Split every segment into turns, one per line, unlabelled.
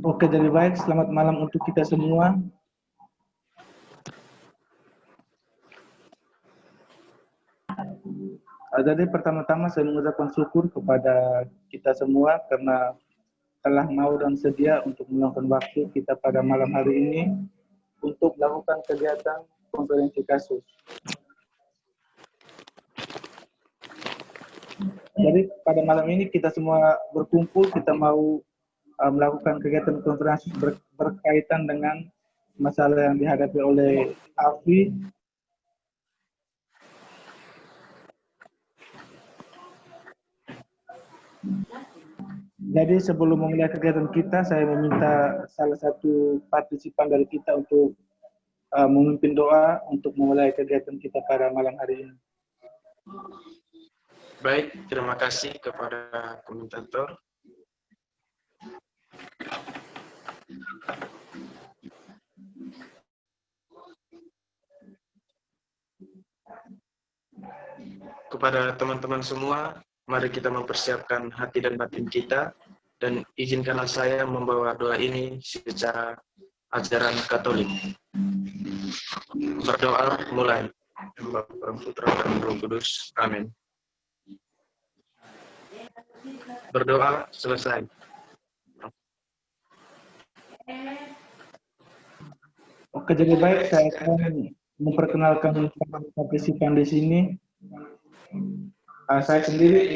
Oke, jadi baik. Selamat malam untuk kita semua. Jadi pertama-tama saya mengucapkan syukur kepada kita semua karena telah mau dan sedia untuk meluangkan waktu kita pada malam hari ini untuk melakukan kegiatan konferensi kasus. Jadi pada malam ini kita semua berkumpul, kita mau melakukan kegiatan konferensi berkaitan dengan masalah yang dihadapi oleh Afi. Jadi sebelum memulai kegiatan kita, saya meminta salah satu partisipan dari kita untuk memimpin doa untuk memulai kegiatan kita pada malam hari ini.
Baik, terima kasih kepada komentator. Kepada teman-teman semua, mari kita mempersiapkan hati dan batin kita, dan izinkanlah saya membawa doa ini secara ajaran Katolik. Berdoa mulai. Bapa, Putra, dan Roh Kudus. Amin. Berdoa selesai.
Oke, jadi baik, saya akan memperkenalkan partisipan di sini. Saya sendiri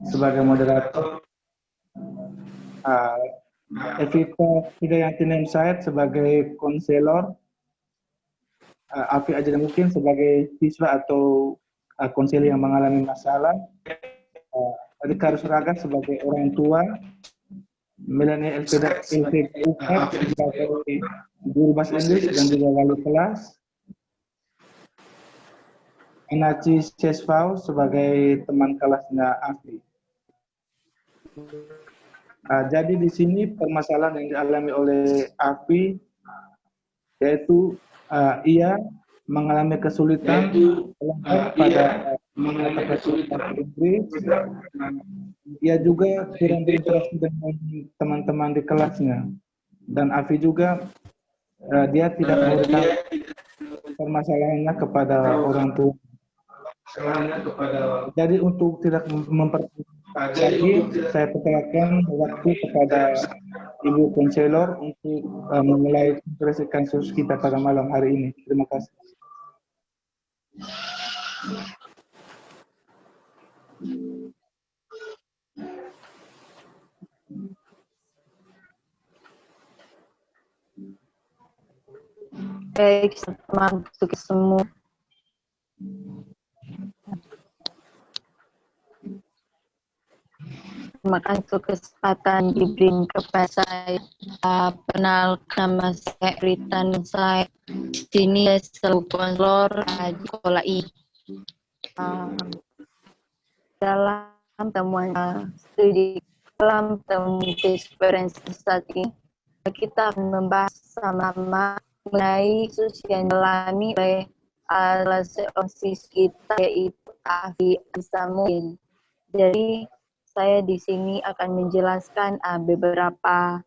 sebagai moderator, Evita Hidayanti Said sebagai konselor, Afi Aja Mungkin sebagai siswa atau konselor yang mengalami masalah, Rika Rusraga sebagai orang tua, Melanie Elveda sebagai guru bahasa Inggris dan juga wali kelas, Anaci Sesfau sebagai teman kelasnya Afi. Jadi di sini permasalahan yang dialami oleh Afi yaitu ia mengalami kesulitan pada bahasa Inggris. Ia juga kurang berinteraksi dengan teman-teman di kelasnya, dan Afi juga dia tidak memberikan permasalahannya kepada orang tua. Jadi untuk tidak memperpanjang lagi, saya persilakan waktu kepada Ibu Konselor untuk memulai konferensi kasus kita pada malam hari ini. Terima kasih.
Baik, selamat untuk semua. Terima kasih untuk kesempatan diberikan kepada saya. Perkenalkan nama saya Rita Saya sini selalu konselor di sekolah ini. Dalam temuan studi dalam temuan experience saat ini, kita akan membahas sama-sama mengenai kasus yang dialami oleh OSIS kita, yaitu Afi Samuel. Jadi saya di sini akan menjelaskan beberapa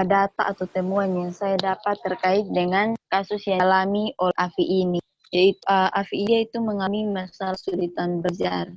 data atau temuan yang saya dapat terkait dengan kasus yang dialami oleh Afi ini. Yaitu Afi itu mengalami masalah kesulitan belajar.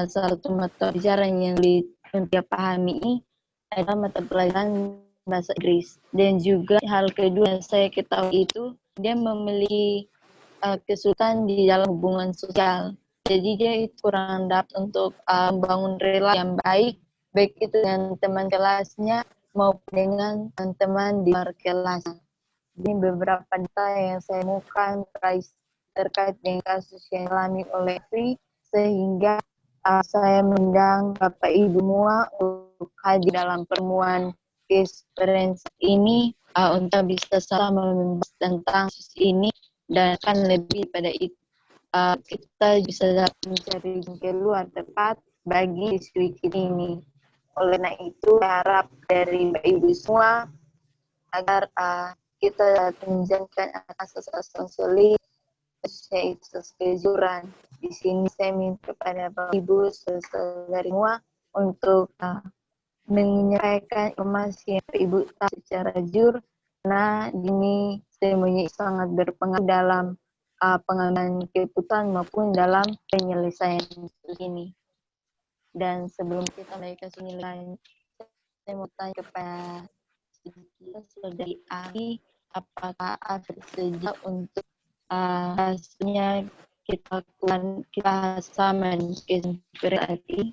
Salah satu mata pelajaran yang dia pahami adalah mata pelajaran bahasa Inggris. Dan juga hal kedua yang saya ketahui itu dia memiliki kesulitan di dalam hubungan sosial. Jadi dia itu kurang dapat untuk membangun relasi yang baik itu dengan teman kelasnya maupun dengan teman-teman di luar kelas. Ini beberapa data yang saya temukan terkait dengan kasus yang dialami oleh Afi, sehingga saya mengundang Bapak Ibu semua untuk hadir dalam pertemuan experience ini untuk bisa sama membahas tentang kasus ini, dan akan lebih pada itu kita bisa dapat mencari keluar tepat bagi diskusi ini. Oleh karena itu, harap dari Bapak Ibu semua agar kita menjalankan asas-asas solid, yaitu kejujuran. Di sini saya minta kepada Bapak Ibu saudari semua untuk menyampaikan informasi yang Ibu tahu secara jujur, karena ini semuanya sangat berpengaruh dalam pengambilan keputusan maupun dalam penyelesaian kasus ini. Dan sebelum kita mulai kasus ini lain, saya mau tanya kepada kita saudari Ari, apakah bersedia untuk hasilnya kita lakukan kita sama berarti?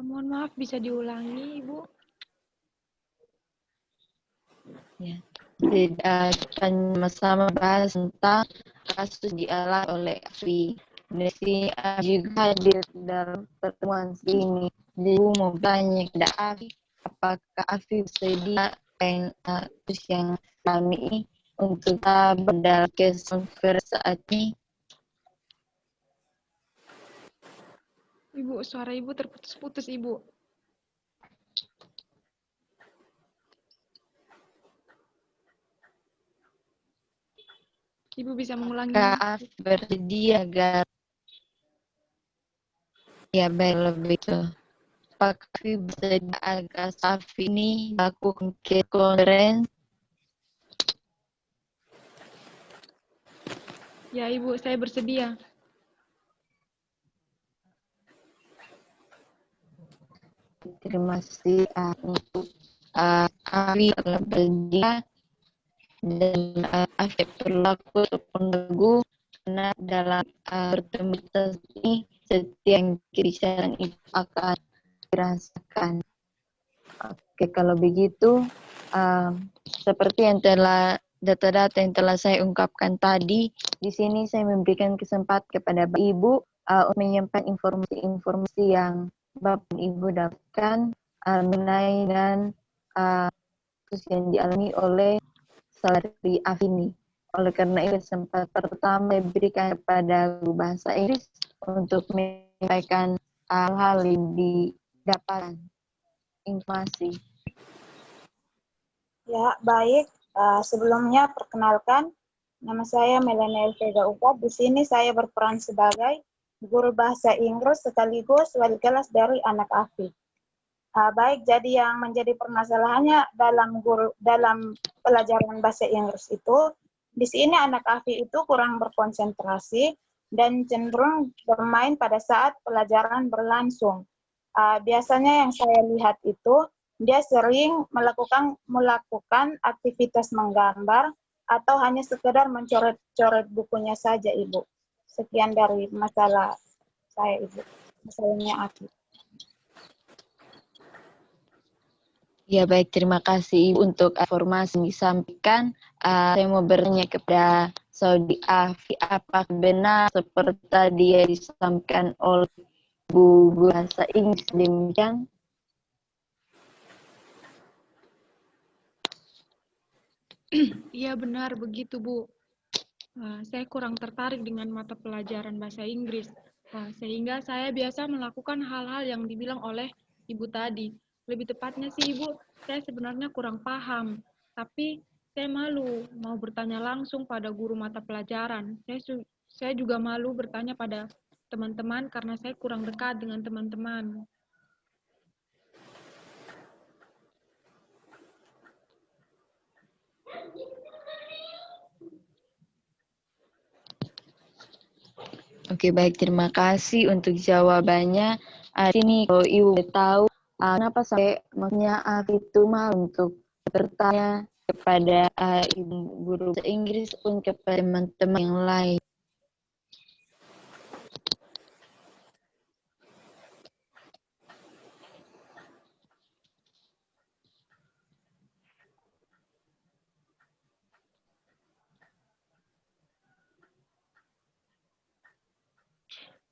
Mohon maaf, bisa diulangi, Ibu?
Ya, kita sama-sama bahas tentang kasus dialami oleh Afi. Desi juga hadir dalam pertemuan ini. Jadi mau tanya kepada Afi, apakah Afi bersedia kasus yang kami untuk dalam konferensi saat ini?
Ibu, suara Ibu terputus-putus, Ibu. Ibu bisa mengulangi.
Kak bersedia agar ya baik begitu. Apakah bersedia agar Safi ini lakukan konferensi?
Ya, Ibu, saya bersedia.
Terima kasih untuk Afi telah bersedia dan Afi berlaku ataupun lagu karena dalam pertemuan ini setiap yang kirisan itu akan dirasakan. Oke, kalau begitu seperti yang telah data-data yang telah saya ungkapkan tadi, di sini saya memberikan kesempatan kepada Bapak Ibu untuk menyampaikan informasi-informasi yang Bapak dan Ibu dapatkan mengenai dan kasus yang dialami oleh saudari Afini. Oleh karena itu, kesempatan pertama diberikan kepada guru bahasa Inggris untuk menyampaikan hal-hal yang didapatkan informasi.
Ya, baik. Sebelumnya perkenalkan, nama saya Melanie Elveda Upat. Di sini saya berperan sebagai guru bahasa Inggris sekaligus wali kelas dari anak Afi. Baik, jadi yang menjadi permasalahannya dalam pelajaran bahasa Inggris itu, di sini anak Afi itu kurang berkonsentrasi dan cenderung bermain pada saat pelajaran berlangsung. Biasanya yang saya lihat itu, dia sering melakukan aktivitas menggambar atau hanya sekedar mencoret-coret bukunya saja, Ibu. Sekian dari masalah saya, Ibu. Masalahnya Afi.
Ya baik, terima kasih Ibu untuk informasi yang disampaikan. Saya mau bertanya kepada Saudi Afi, apakah benar seperti tadi yang disampaikan oleh Bu bahasa Inggris demikian?
Iya benar begitu, Bu. Saya kurang tertarik dengan mata pelajaran bahasa Inggris, sehingga saya biasa melakukan hal-hal yang dibilang oleh Ibu tadi. Lebih tepatnya sih, Ibu, saya sebenarnya kurang paham, tapi saya malu mau bertanya langsung pada guru mata pelajaran. Saya juga malu bertanya pada teman-teman karena saya kurang dekat dengan teman-teman.
Oke baik, terima kasih untuk jawabannya. Sini kalau Ibu tahu kenapa sampai maksudnya Afi itu malu untuk bertanya kepada Ibu guru bahasa Inggris pun kepada teman-teman yang lain.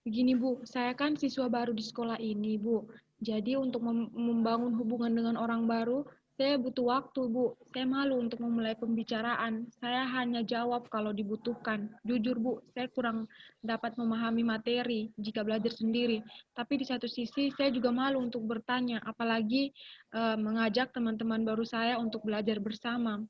Begini Bu, saya kan siswa baru di sekolah ini Bu. Jadi untuk membangun hubungan dengan orang baru, saya butuh waktu Bu. Saya malu untuk memulai pembicaraan. Saya hanya jawab kalau dibutuhkan. Jujur Bu, saya kurang dapat memahami materi jika belajar sendiri. Tapi di satu sisi saya juga malu untuk bertanya, apalagi mengajak teman-teman baru saya untuk belajar bersama.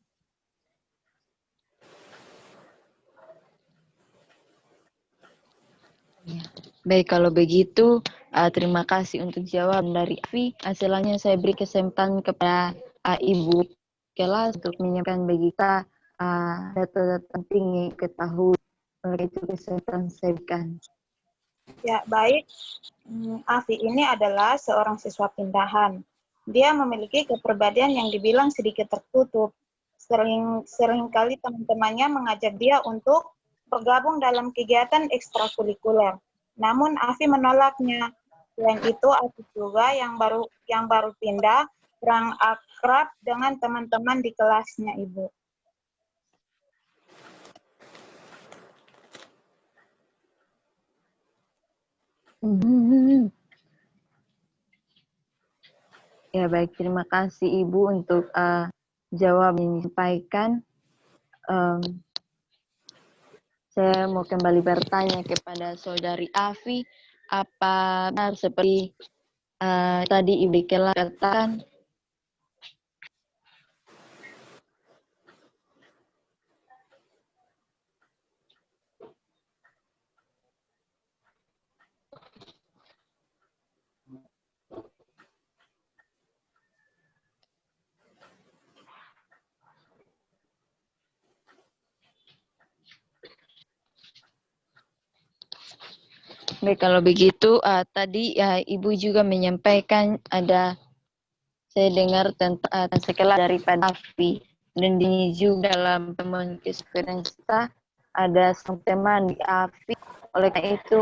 Ya. Baik, kalau begitu, terima kasih untuk jawaban dari Afi. Selanjutnya saya beri kesempatan kepada Ibu kelas untuk menyampaikan bagi kita data-data penting yang ketahui. Oleh itu kesempatan saya berikan.
Ya, baik. Afi ini adalah seorang siswa pindahan. Dia memiliki kepribadian yang dibilang sedikit tertutup. Seringkali teman-temannya mengajak dia untuk bergabung dalam kegiatan ekstrakurikuler. Namun Afi menolaknya. Selain itu, Afi juga yang baru pindah kurang akrab dengan teman-teman di kelasnya, Ibu.
Ya baik, terima kasih Ibu untuk jawab yang disampaikan. Saya mau kembali bertanya kepada Saudari Afi, apa benar seperti tadi Ibu Kela katakan? Baik, kalau begitu tadi Ibu juga menyampaikan saya dengar tentang sekelas daripada Afi, dan ini juga dalam teman konferensi kita ada sang teman di Afi. Oleh karena itu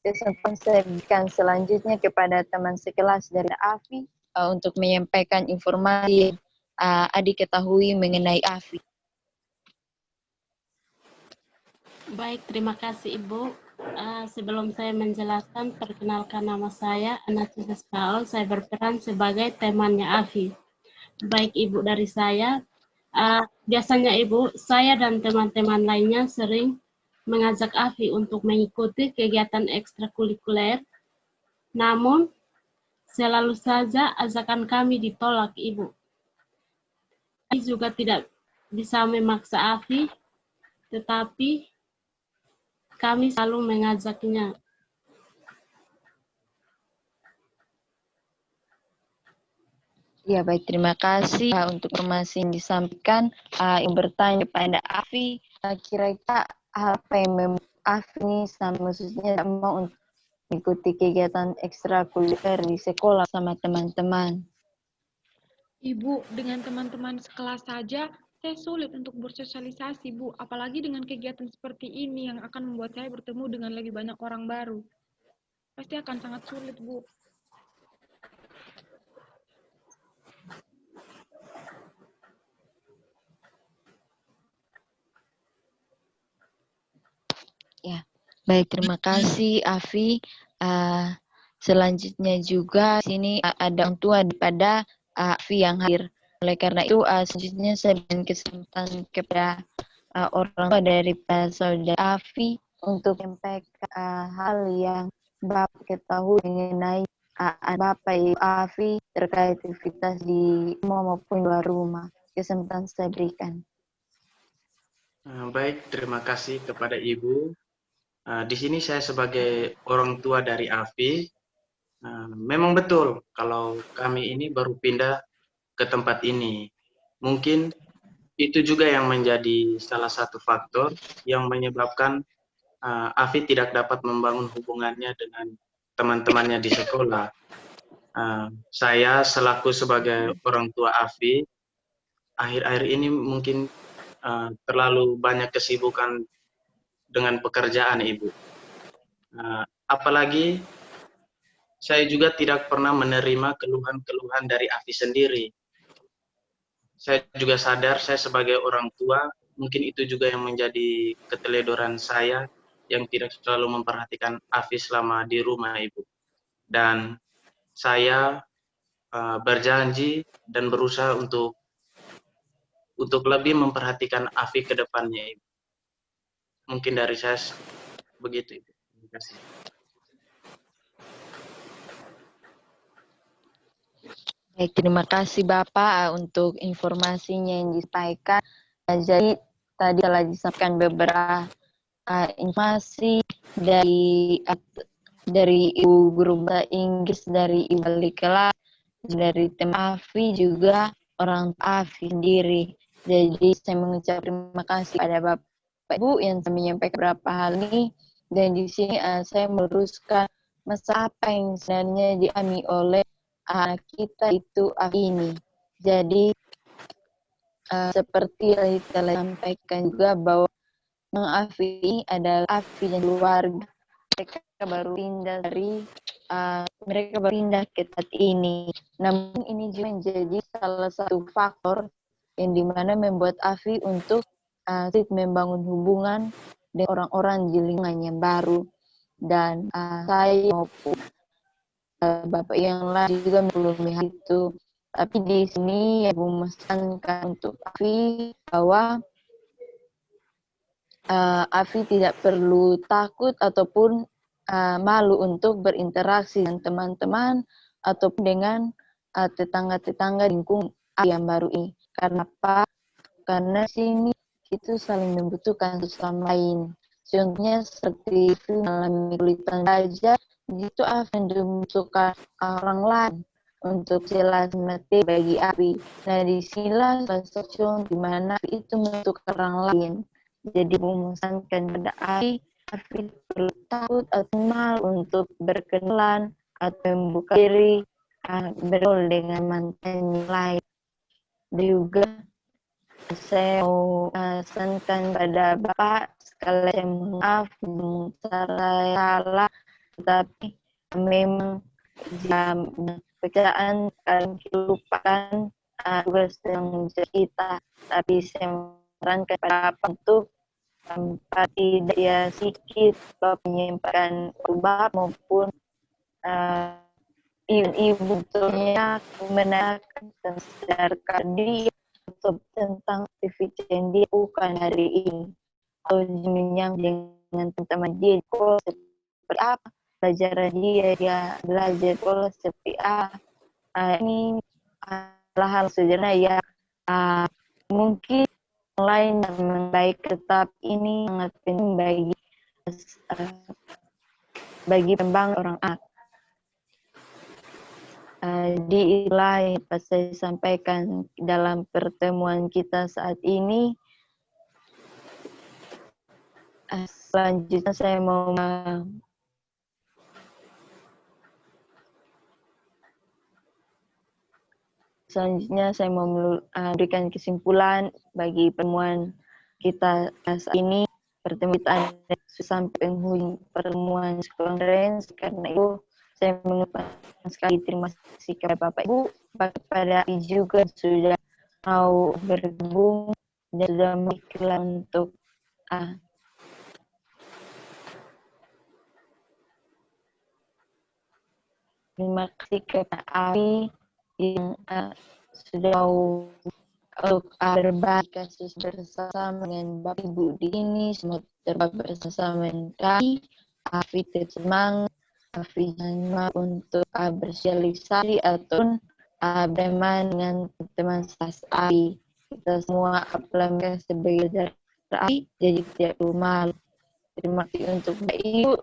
kesempatan saya berikan selanjutnya kepada teman sekelas dari Afi untuk menyampaikan informasi yang adik ketahui mengenai Afi.
Baik, terima kasih Ibu. Sebelum saya menjelaskan, perkenalkan nama saya Anastasia Paul. Saya berperan sebagai temannya Afi. Baik Ibu, dari saya, biasanya Ibu, saya dan teman-teman lainnya sering mengajak Afi untuk mengikuti kegiatan ekstrakurikuler. Namun, selalu saja ajakan kami ditolak Ibu. Kami juga tidak bisa memaksa Afi, tetapi kami selalu mengajaknya.
Ya baik, terima kasih untuk informasi yang disampaikan. Yang bertanya kepada Afi, kira-kira apa yang membuat Afi ini khususnya tidak mau untuk mengikuti kegiatan ekstrakurikuler di sekolah sama teman-teman?
Ibu, dengan teman-teman sekelas saja, saya sulit untuk bersosialisasi, Bu. Apalagi dengan kegiatan seperti ini yang akan membuat saya bertemu dengan lebih banyak orang baru. Pasti akan sangat sulit, Bu.
Ya, baik, terima kasih Afi. Selanjutnya juga sini ada orang tua daripada Afi yang hadir. Oleh karena itu selanjutnya saya berikan kesempatan kepada orang tua daripada saudara Afi untuk menyampaikan hal yang Bapak ketahui mengenai Bapak Ibu Afi terkait aktivitas di rumah maupun luar rumah. Kesempatan saya berikan.
Baik, terima kasih kepada Ibu. Di sini saya sebagai orang tua dari Afi, memang betul kalau kami ini baru pindah ke tempat ini. Mungkin itu juga yang menjadi salah satu faktor yang menyebabkan Afi tidak dapat membangun hubungannya dengan teman-temannya di sekolah. Saya selaku sebagai orang tua Afi, akhir-akhir ini mungkin terlalu banyak kesibukan dengan pekerjaan Ibu. Apalagi saya juga tidak pernah menerima keluhan-keluhan dari Afi sendiri. Saya juga sadar saya sebagai orang tua, mungkin itu juga yang menjadi keteledoran saya yang tidak selalu memperhatikan Afi selama di rumah Ibu. Dan saya berjanji dan berusaha untuk lebih memperhatikan Afi ke depannya Ibu. Mungkin dari saya begitu Ibu. Terima kasih.
Baik, terima kasih Bapak untuk informasinya yang disampaikan. Jadi tadi telah disampaikan beberapa informasi dari ibu guru bahasa Inggris, dari ibu wali kelas, dari tim AFI, juga orang AFI sendiri. Jadi saya mengucap terima kasih pada Bapak Ibu yang telah menyampaikan beberapa hal ini. Dan di sini saya meluruskan masalah apa yang sebenarnya dialami oleh anak kita itu AFI ini. Jadi seperti yang telah sampaikan juga bahwa AFI adalah AFI dan keluarga. Mereka baru pindah ke tempat ini. Namun ini juga menjadi salah satu faktor yang dimana membuat AFI untuk membangun hubungan dengan orang-orang di lingkungan yang baru. Dan saya maupun Bapak yang lain juga belum melihat itu. Tapi di sini ya memesankan untuk AFI bahwa AFI tidak perlu takut ataupun malu untuk berinteraksi dengan teman-teman ataupun dengan tetangga-tetangga lingkungan yang baru ini. Karena apa? Karena sini itu saling membutuhkan satu sama lain. Contohnya seperti mengalami kesulitan belajar, itu AFI membutuhkan orang lain untuk jelas materi bagi AFI. Nah, disinilah salah contoh di mana AFI itu membutuhkan orang lain. Jadi memesankan pada AFI perlu takut atau malu untuk berkenalan atau membuka diri bergaul dengan mantan yang lain. Dan juga saya mau pesankan pada Bapak sekalian maaf saya salah, tetapi memang jam pekerjaan kalian lupakan tugas yang kita, tapi saya menyarankan pada Bapak untuk tanpa tidak ya sedikit menyampaikan obat maupun ibu tentunya menanyakan tentang dia atau tentang aktivitas yang dia lakukan hari ini atau menyambung dengan teman-teman dia seperti apa pelajaran dia belajar seperti apa. Ini adalah hal sederhana ya mungkin lain yang baik, tetap ini sangat penting bagi pembangun orang anak. Di lain yang saya sampaikan dalam pertemuan kita saat ini. Selanjutnya saya mau memberikan kesimpulan bagi pertemuan kita saat ini. Pertemuan kita sampai penghujung pertemuan konferensi. Karena itu saya mengucapkan sekali terima kasih kepada Bapak Ibu, kepada juga sudah mau bergabung dan sudah mengikhlas untuk terima kasih kepada AFI yang sudah mau untuk berbagi kasus bersama dengan Bapak Ibu di ini. Semoga terbaik bersama dengan kami. AFI tetap semangat, AFI jangan untuk bersosialisasi ataupun bermain dengan teman sas AFI. Kita semua apalagi sebagai dari AFI, jadi tidak perlu malu. Terima kasih untuk Bapak Ibu.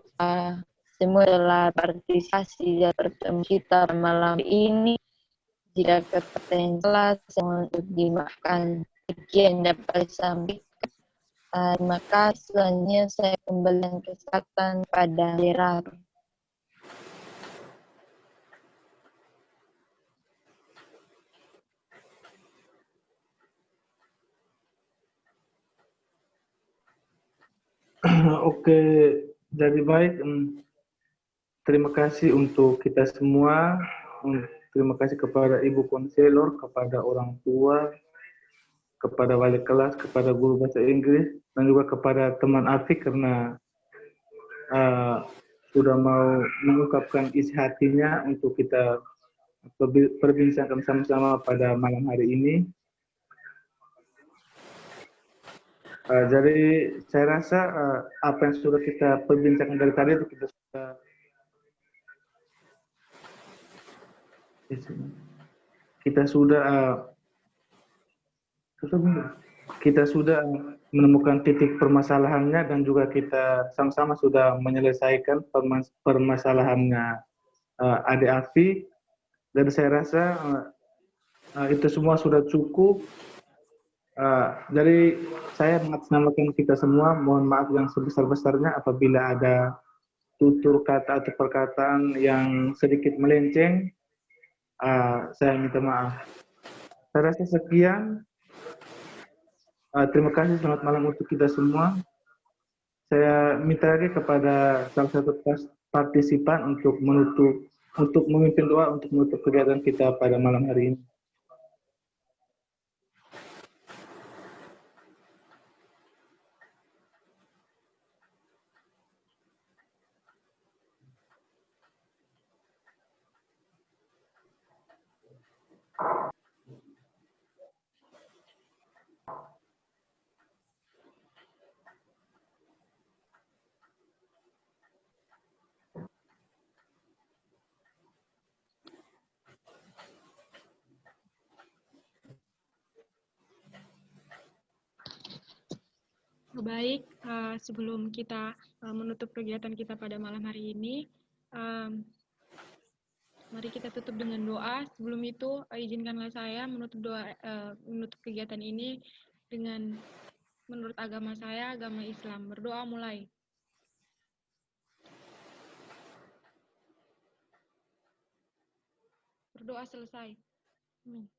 Semua telah partisipasi dalam pertemuan kita malam ini. Jika kata yang salah, saya untuk dimaafkan. Sekian dapat disampaikan. Terima kasih. Selanjutnya saya kembalikan kesempatan pada Gerard.
Oke, jadi baik. Terima kasih untuk kita semua. Terima kasih kepada Ibu Konselor, kepada orang tua, kepada wali kelas, kepada guru bahasa Inggris, dan juga kepada teman AFI karena sudah mau mengungkapkan isi hatinya untuk kita perbincangkan sama-sama pada malam hari ini. Jadi saya rasa apa yang sudah kita perbincangkan dari tadi itu kita sudah kita sudah menemukan titik permasalahannya dan juga kita sama-sama sudah menyelesaikan permasalahannya adik Afi. Dan saya rasa itu semua sudah cukup. Jadi saya mengatasnamakan kita semua, mohon maaf yang sebesar-besarnya apabila ada tutur kata atau perkataan yang sedikit melenceng. Saya minta maaf. Saya rasa sekian. Terima kasih, selamat malam untuk kita semua. Saya minta lagi kepada salah satu partisipan untuk memimpin doa untuk menutup kegiatan kita pada malam hari ini.
Baik, sebelum kita menutup kegiatan kita pada malam hari ini, mari kita tutup dengan doa. Sebelum itu, izinkanlah saya menutup kegiatan ini dengan menurut agama saya, agama Islam. Berdoa mulai. Berdoa selesai. Amin.